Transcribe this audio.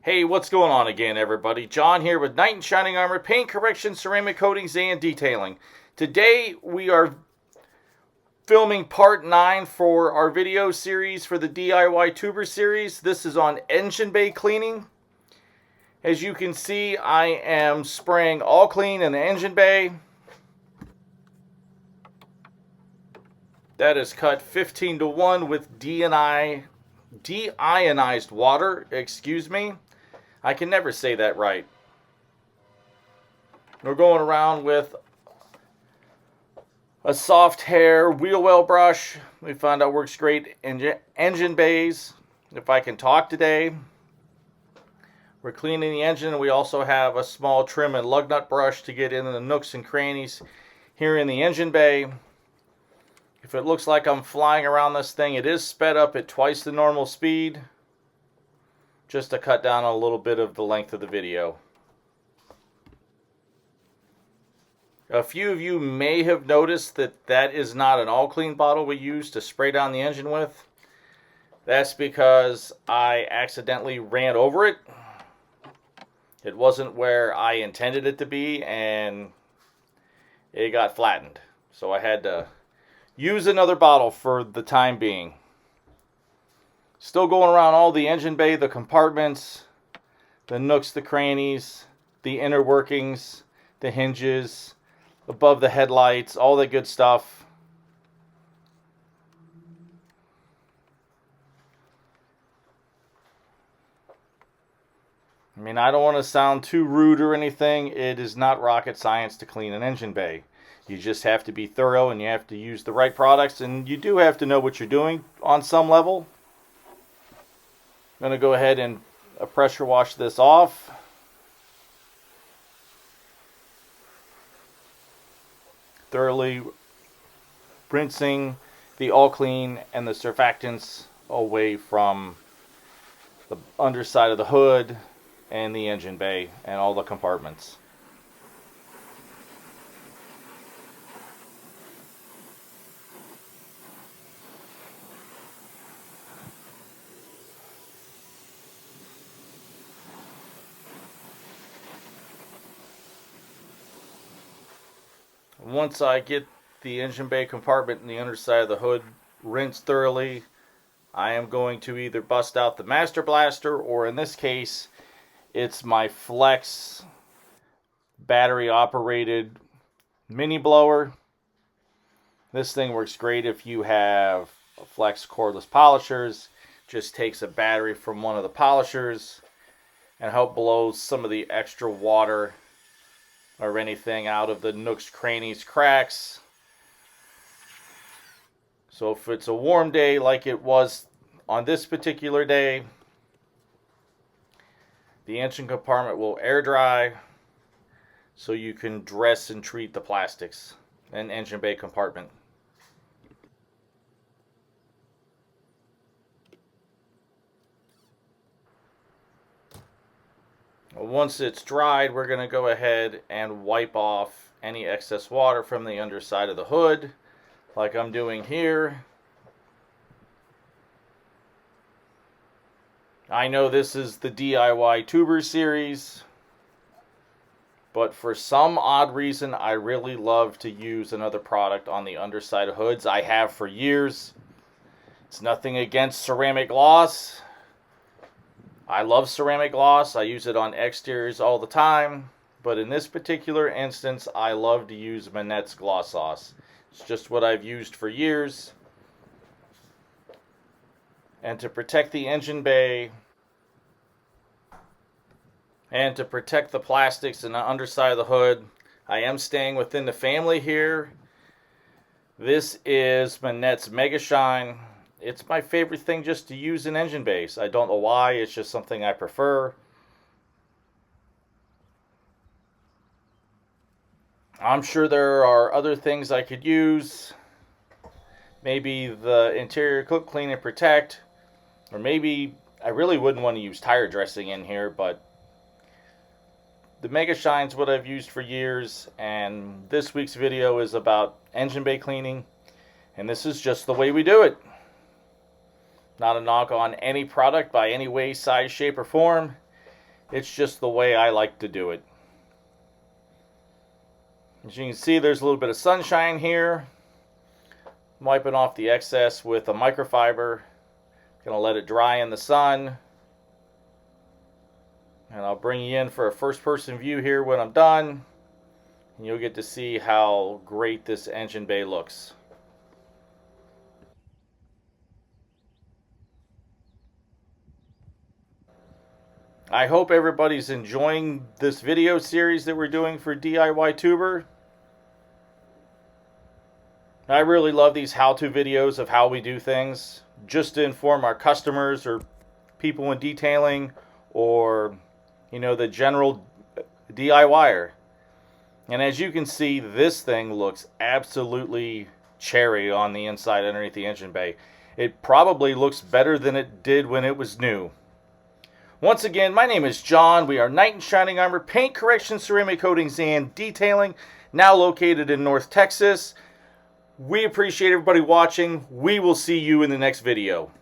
Hey, what's going on again, everybody? John here with Knight in Shining Armor, paint correction, ceramic coatings, and detailing. Today, we are filming part 9 for our video series for the DIYTuber series. This is on engine bay cleaning. As you can see, I am spraying all clean in the engine bay. That is cut 15:1 with deionized water, excuse me. I can never say that right. We're going around with a soft hair wheel well brush. We found out works great in engine bays. If I can talk today. We're cleaning the engine, and we also have a small trim and lug nut brush to get into the nooks and crannies here in the engine bay. If it looks like I'm flying around this thing, it is sped up at twice the normal speed, just to cut down a little bit of the length of the video. A few of you may have noticed that that is not an all clean bottle we use to spray down the engine with. That's because I accidentally ran over it. It wasn't where I intended it to be, and it got flattened. So I had to use another bottle for the time being. Still going around all the engine bay, the compartments, the nooks, the crannies, the inner workings, the hinges, above the headlights, all that good stuff. I mean, I don't want to sound too rude or anything. It is not rocket science to clean an engine bay. You just have to be thorough, and you have to use the right products, and you do have to know what you're doing on some level. I'm going to go ahead and pressure wash this off. Thoroughly rinsing the all clean and the surfactants away from the underside of the hood and the engine bay and all the compartments. Once I get the engine bay compartment and the underside of the hood rinsed thoroughly, I am going to either bust out the Master Blaster, or in this case, it's my Flex battery operated mini blower. This thing works great if you have Flex cordless polishers. Just takes a battery from one of the polishers and help blow some of the extra water or anything out of the nooks, crannies, cracks. So if it's a warm day like it was on this particular day, the engine compartment will air dry, so you can dress and treat the plastics and engine bay compartment. Once it's dried, we're going to go ahead and wipe off any excess water from the underside of the hood, like I'm doing here. I know this is the DIYTuber series, but for some odd reason, I really love to use another product on the underside of hoods. I have for years. It's nothing against ceramic gloss. I love ceramic gloss. I use it on exteriors all the time. But in this particular instance, I love to use Manette's Gloss Sauce. It's just what I've used for years. And to protect the engine bay, and to protect the plastics and the underside of the hood, I am staying within the family here. This is Manette's Mega Shine. It's my favorite thing just to use in engine bays. I don't know why, it's just something I prefer. I'm sure there are other things I could use. Maybe the interior cook, clean, and protect. Or maybe I really wouldn't want to use tire dressing in here, but the Mega Shine's what I've used for years, and this week's video is about engine bay cleaning, and this is just the way we do it. Not a knock on any product by any way, size, shape, or form. It's just the way I like to do it. As you can see, there's a little bit of sunshine here. I'm wiping off the excess with a microfiber. Gonna let it dry in the sun. And I'll bring you in for a first-person view here when I'm done. And you'll get to see how great this engine bay looks. I hope everybody's enjoying this video series that we're doing for DIYTuber. I really love these how-to videos of how we do things, just to inform our customers or people in detailing, or the general DIYer. And as you can see, this thing looks absolutely cherry on the inside underneath the engine bay. It probably looks better than it did when it was new. Once again, my name is John. We are Knight in Shining Armor Paint Correction, Ceramic Coatings, and Detailing, now located in North Texas. We appreciate everybody watching. We will see you in the next video.